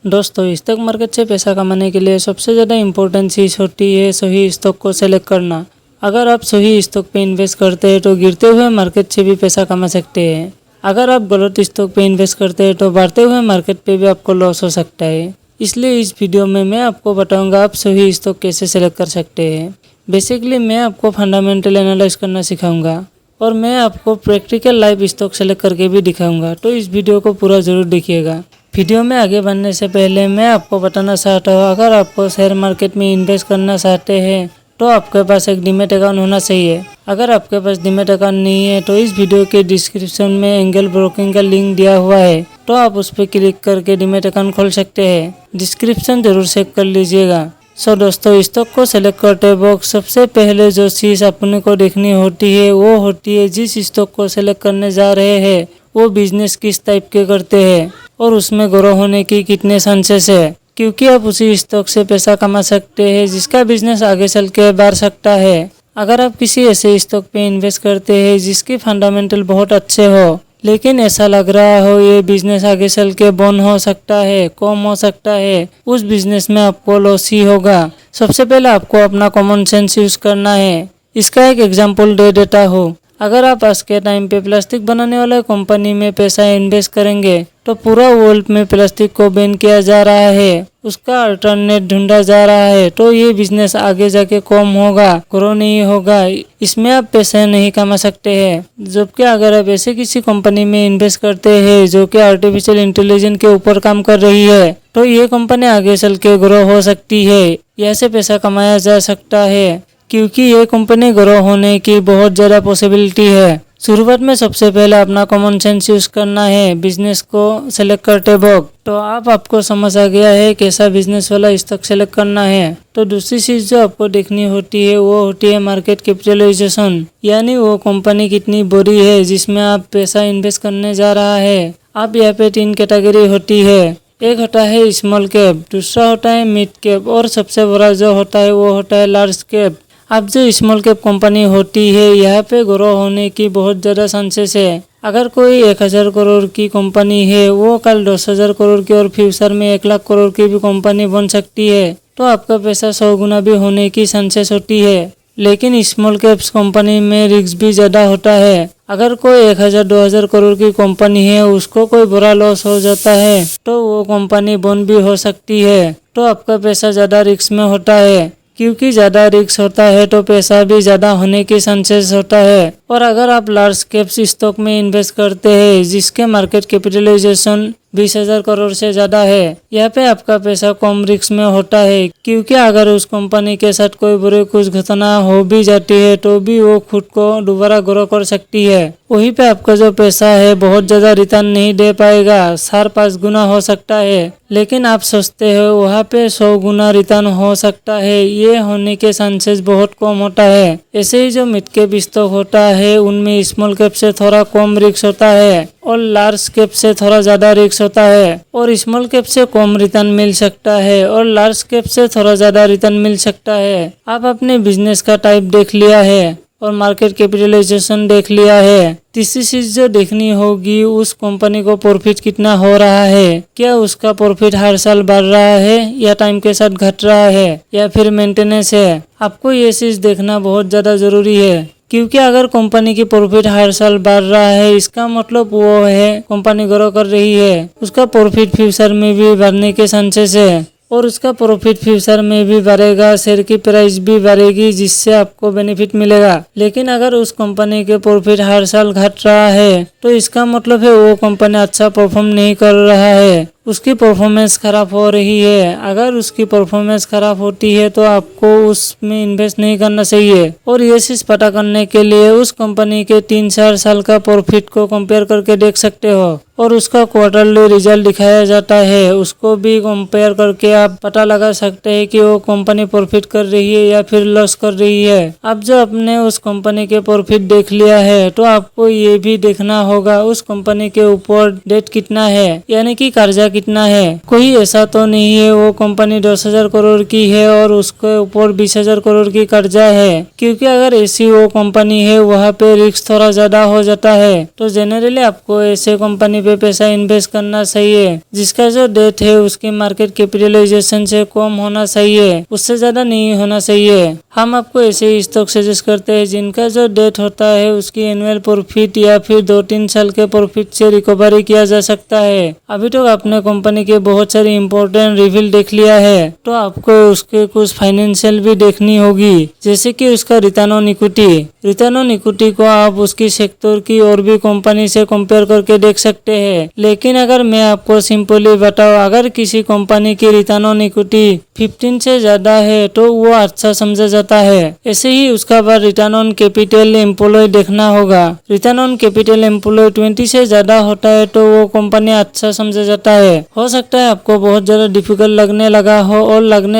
दोस्तों, stock market से पैसा कमाने के लिए सबसे ज़्यादा इम्पोर्टेंट चीज़ होती है सही स्टॉक को सेलेक्ट करना। अगर आप सही स्टॉक पे इन्वेस्ट करते हैं तो गिरते हुए मार्केट से भी पैसा कमा सकते हैं। अगर आप गलत स्टॉक पे इन्वेस्ट करते हैं तो बढ़ते हुए मार्केट पे भी आपको लॉस हो सकता है। इसलिए इस वीडियो में मैं आपको बताऊंगा आप सही स्टॉक कैसे सेलेक्ट कर सकते हैं। बेसिकली मैं आपको फंडामेंटल एनालाइज करना सिखाऊंगा और मैं आपको प्रैक्टिकल लाइव स्टॉक सेलेक्ट करके भी दिखाऊंगा, तो इस वीडियो को पूरा ज़रूर देखिएगा। वीडियो में आगे बढ़ने से पहले मैं आपको बताना चाहता हूँ, अगर आपको शेयर मार्केट में इन्वेस्ट करना चाहते हैं तो आपके पास एक डीमैट अकाउंट होना चाहिए। अगर आपके पास डीमैट अकाउंट नहीं है तो इस वीडियो के डिस्क्रिप्शन में एंगल ब्रोकिंग का लिंक दिया हुआ है, तो आप उस पर क्लिक करके डीमैट अकाउंट खोल सकते हैं। डिस्क्रिप्शन जरूर चेक कर लीजिएगा। दोस्तों, स्टॉक को सेलेक्ट करते वक्त सबसे पहले जो चीज़ अपने को देखनी होती है वो होती है जिस स्टॉक को सेलेक्ट करने जा रहे हैं वो बिजनेस किस टाइप के करते हैं और उसमें ग्रो होने की कितने चांसेस है, क्योंकि आप उसी स्टॉक से पैसा कमा सकते हैं जिसका बिजनेस आगे चल के बढ़ सकता है। अगर आप किसी ऐसे स्टॉक पे इन्वेस्ट करते हैं जिसके फंडामेंटल बहुत अच्छे हो लेकिन ऐसा लग रहा हो ये बिजनेस आगे चल के बंद हो सकता है, कम हो सकता है, उस बिजनेस में आपको लॉस ही होगा। सबसे पहले आपको अपना कॉमन सेंस यूज करना है। इसका एक एग्जांपल दे देता हूँ। अगर आप आज के टाइम पे प्लास्टिक बनाने वाले कंपनी में पैसा इन्वेस्ट करेंगे तो पूरा वर्ल्ड में प्लास्टिक को बैन किया जा रहा है, उसका अल्टरनेट ढूंढा जा रहा है, तो ये बिजनेस आगे जाके कम होगा, ग्रो नहीं होगा, इसमें आप पैसे नहीं कमा सकते हैं। जबकि अगर आप ऐसे किसी कंपनी में इन्वेस्ट करते हैं जो कि आर्टिफिशियल इंटेलिजेंस के ऊपर काम कर रही है तो ये कंपनी आगे चल के ग्रो हो सकती है, यहाँ से पैसा कमाया जा सकता है, क्योंकि ये कंपनी ग्रो होने की बहुत ज़्यादा पॉसिबिलिटी है। शुरुआत में सबसे पहले अपना कॉमन सेंस यूज करना है बिजनेस को सेलेक्ट करते वक्त। तो आपको समझ आ गया है कैसा बिजनेस वाला स्टॉक सेलेक्ट करना है। तो दूसरी चीज जो आपको देखनी होती है वो होती है मार्केट कैपिटलाइजेशन, यानी वो कंपनी कितनी बड़ी है जिसमें आप पैसा इन्वेस्ट करने जा रहा है। आप यहाँ पे 3 कैटेगरी होती है। एक होता है स्मॉल कैप, दूसरा होता है मिड कैप और सबसे बड़ा जो होता है वो होता है लार्ज कैप। अब जो स्मॉल कैप कंपनी होती है यहाँ पे ग्रो होने की बहुत ज़्यादा चांसेस है। अगर कोई 1000 करोड़ की कंपनी है वो कल 10,000 करोड़ की और फ्यूचर में 1 लाख करोड़ की भी कंपनी बन सकती है, तो आपका पैसा 100 गुना भी होने की चांसेस होती है। लेकिन स्मॉल कैप्स कंपनी में रिस्क भी ज़्यादा होता है। अगर कोई 1000-2000 करोड़ की कंपनी है उसको कोई बुरा लॉस हो जाता है तो वो कंपनी बंद भी हो सकती है, तो आपका पैसा ज़्यादा रिस्क में होता है। क्योंकि ज़्यादा रिस्क होता है तो पैसा भी ज़्यादा होने की चांसेस होता है। और अगर आप लार्ज कैप्स स्टॉक में इन्वेस्ट करते हैं जिसके मार्केट कैपिटलाइजेशन 20,000 करोड़ से ज़्यादा है, यहाँ पे आपका पैसा कम रिस्क में होता है, क्योंकि अगर उस कंपनी के साथ कोई बुरी कुछ घटना हो भी जाती है तो भी वो खुद को दोबारा ग्रो कर सकती है। वहीं पे आपका जो पैसा है बहुत ज़्यादा रिटर्न नहीं दे पाएगा, 4-5 गुना हो सकता है, लेकिन आप सोचते हो वहाँ पे 100 गुना रिटर्न हो सकता है, ये होने के चांसेस बहुत कम होता है। ऐसे ही जो मिड कैप स्टॉक होता है उनमें स्मॉल कैप से थोड़ा कम रिस्क होता है और लार्ज कैप से थोड़ा ज़्यादा रिस्क होता है। और स्मॉल कैप से कम रिटर्न मिल सकता है और लार्ज कैप से थोड़ा ज़्यादा रिटर्न मिल सकता है। आप अपने बिजनेस का टाइप देख लिया है और मार्केट कैपिटलाइजेशन देख लिया है। तीसरी चीज जो देखनी होगी उस कंपनी को प्रॉफिट कितना हो रहा है, क्या उसका प्रॉफिट हर साल बढ़ रहा है या टाइम के साथ घट रहा है या फिर मेंटेनेंस है। आपको ये चीज देखना बहुत ज़्यादा ज़रूरी है, क्योंकि अगर कंपनी की प्रॉफिट हर साल बढ़ रहा है इसका मतलब वो है कंपनी ग्रो कर रही है, उसका प्रॉफिट फ्यूचर में भी बढ़ने के चांसेस है और उसका प्रॉफिट फ्यूचर में भी बढ़ेगा, शेयर की प्राइस भी बढ़ेगी जिससे आपको बेनिफिट मिलेगा। लेकिन अगर उस कंपनी के प्रॉफिट हर साल घट रहा है तो इसका मतलब है वो कंपनी अच्छा परफॉर्म नहीं कर रहा है, उसकी परफॉर्मेंस खराब हो रही है। अगर उसकी परफॉर्मेंस खराब होती है तो आपको उसमें इन्वेस्ट नहीं करना चाहिए। और ये चीज पता करने के लिए उस कंपनी के 3-4 साल का प्रॉफिट को कंपेयर करके देख सकते हो और उसका क्वार्टरली रिजल्ट दिखाया जाता है, उसको भी कंपेयर करके आप पता लगा सकते हैं कि वो कंपनी प्रॉफिट कर रही है या फिर लॉस कर रही है। अब जब आपने उस कंपनी के प्रॉफिट देख लिया है तो आपको ये भी देखना होगा उस कंपनी के ऊपर डेट कितना है, यानी कि कर्जा कितना है। कोई ऐसा तो नहीं है वो कंपनी 10,000 करोड़ की है और उसके ऊपर 20,000 करोड़ की कर्जा है, क्योंकि अगर ऐसी वो कंपनी है वहाँ पे रिस्क थोड़ा ज्यादा हो जाता है। तो जनरली आपको ऐसे कंपनी पे पे पैसा इन्वेस्ट करना सही है, जिसका जो डेट है उसकी मार्केट कैपिटलाइजेशन से कम होना सही है, उससे ज्यादा नहीं होना चाहिए। हम आपको ऐसे ही स्टॉक सजेस्ट करते हैं जिनका जो डेट होता है उसकी एनुअल प्रॉफिट या फिर 2-3 साल के प्रॉफिट से रिकवरी किया जा सकता है। अभी तक आपने कंपनी के बहुत सारी इंपॉर्टेंट रिवील देख लिया है, तो आपको उसके कुछ फाइनेंशियल भी देखनी होगी, जैसे कि उसका return on equity. Return on equity को आप उसकी सेक्टर की और भी कंपनी से कंपेयर करके देख सकते हैं। लेकिन अगर मैं आपको सिंपली बताऊं, अगर किसी कंपनी की रिटर्न ऑन इक्विटी 15 से ज्यादा है तो वो अच्छा समझा जाता है। ऐसे ही उसका बाद रिटर्न ऑन कैपिटल एम्प्लॉय देखना होगा। रिटर्न ऑन कैपिटल एम्प्लॉय 20 से ज्यादा होता है तो वो कंपनी अच्छा समझा जाता है। हो सकता है आपको बहुत ज्यादा डिफिकल्ट लगने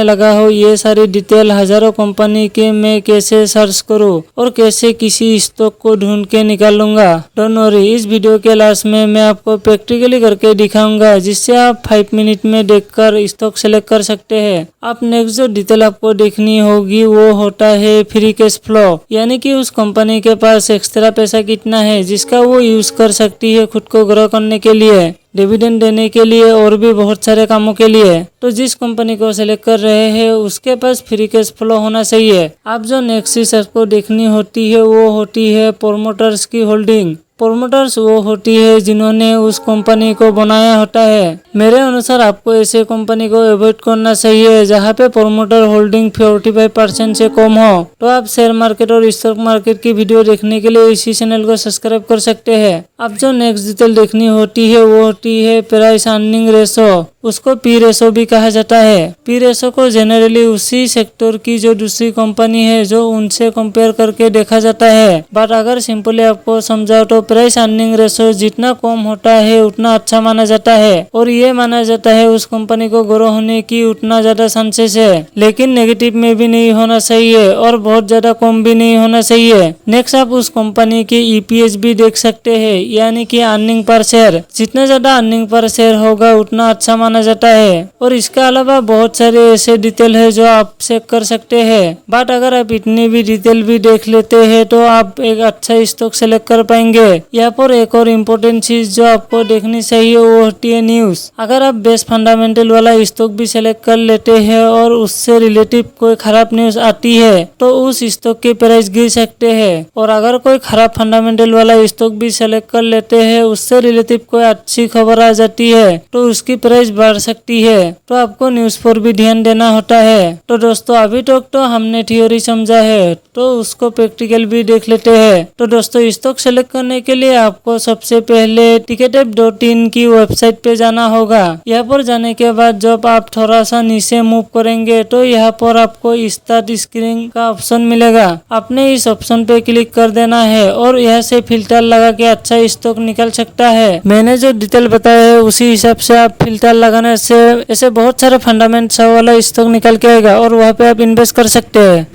लगा हो ये सारी डिटेल हजारों कंपनी के मैं कैसे सर्च करूं और कैसे किसी स्टॉक को ढूंढ के निकालूंगा। डोंट वरी, इस वीडियो के लास्ट में मैं आपको प्रैक्टिकली करके दिखाऊंगा, जिससे आप 5 मिनट में देखकर स्टॉक सेलेक्ट कर सकते हैं। अब नेक्स्ट जो डिटेल आपको देखनी होगी वो होता है फ्री कैश फ्लो, यानी कि उस कंपनी के पास एक्स्ट्रा पैसा कितना है जिसका वो यूज कर सकती है खुद को ग्रो करने के लिए, डिविडेंड देने के लिए और भी बहुत सारे कामों के लिए। तो जिस कंपनी को सिलेक्ट कर रहे हैं उसके पास फ्री कैश फ्लो होना चाहिए। अब जो नेक्स्ट चीज आपको देखनी होती है वो होती है प्रोमोटर्स की होल्डिंग। प्रोमोटर्स वो होती है जिन्होंने उस कंपनी को बनाया होता है। मेरे अनुसार आपको ऐसे कंपनी को अवॉइड करना चाहिए जहाँ पे प्रोमोटर होल्डिंग 45% से कम हो। तो आप शेयर मार्केट और स्टॉक मार्केट की वीडियो देखने के लिए इसी चैनल को सब्सक्राइब कर सकते हैं। अब जो नेक्स्ट डिटेल देखनी होती है वो होती है प्राइस अर्निंग रेशो। उसको पी रेशो भी कहा जाता है। पी रेशो को जनरली उसी सेक्टर की जो दूसरी कंपनी है जो उनसे कंपेयर करके देखा जाता है। बट अगर सिंपली आपको समझाओ तो प्राइस अर्निंग रेशो जितना कम होता है उतना अच्छा माना जाता है और ये माना जाता है उस कंपनी को ग्रो होने की उतना ज्यादा चांसेस है। लेकिन नेगेटिव में भी नहीं होना चाहिए और बहुत ज्यादा कम भी नहीं होना चाहिए। नेक्स्ट आप उस कंपनी के ईपीएस भी देख सकते हैं, यानी कि अर्निंग पर शेयर। जितना ज्यादा अर्निंग पर शेयर होगा उतना अच्छा माना जाता है। और इसके अलावा बहुत सारे ऐसे डिटेल है जो आप चेक कर सकते हैं। बट अगर आप इतनी भी डिटेल भी देख लेते हैं तो आप एक अच्छा स्टॉक सेलेक्ट कर पाएंगे। यहाँ पर एक और इम्पोर्टेंट चीज जो आपको देखनी चाहिए वो होती है न्यूज। अगर आप बेस्ट फंडामेंटल वाला स्टॉक भी सेलेक्ट कर लेते हैं और उससे रिलेटिव कोई खराब न्यूज आती है तो उस स्टॉक के प्राइस गिर सकते हैं। और अगर कोई खराब फंडामेंटल वाला स्टॉक भी सेलेक्ट कर लेते हैं, उससे रिलेटिव कोई अच्छी खबर आ जाती है तो उसकी प्राइस बढ़ सकती है। तो आपको न्यूज पर भी ध्यान देना होता है। तो दोस्तों अभी तक तो हमने थ्योरी समझा है, तो उसको प्रैक्टिकल भी देख लेते हैं। तो दोस्तों स्टॉक सेलेक्ट करने के लिए आपको सबसे पहले ticketep.in की वेबसाइट पे जाना होगा। यहाँ पर जाने के बाद जब आप थोड़ा सा नीचे मूव करेंगे तो यहाँ पर आपको स्टार्ट स्क्रीन का ऑप्शन मिलेगा। आपने इस ऑप्शन पे क्लिक कर देना है और यहाँ से फिल्टर लगा के अच्छा स्टॉक निकल सकता है। मैंने जो डिटेल बताया है उसी हिसाब से आप फिल्टर लगाने से ऐसे बहुत सारे फंडामेंट्स वाला स्टॉक निकल के आएगा और वहाँ पे आप इन्वेस्ट कर सकते हैं।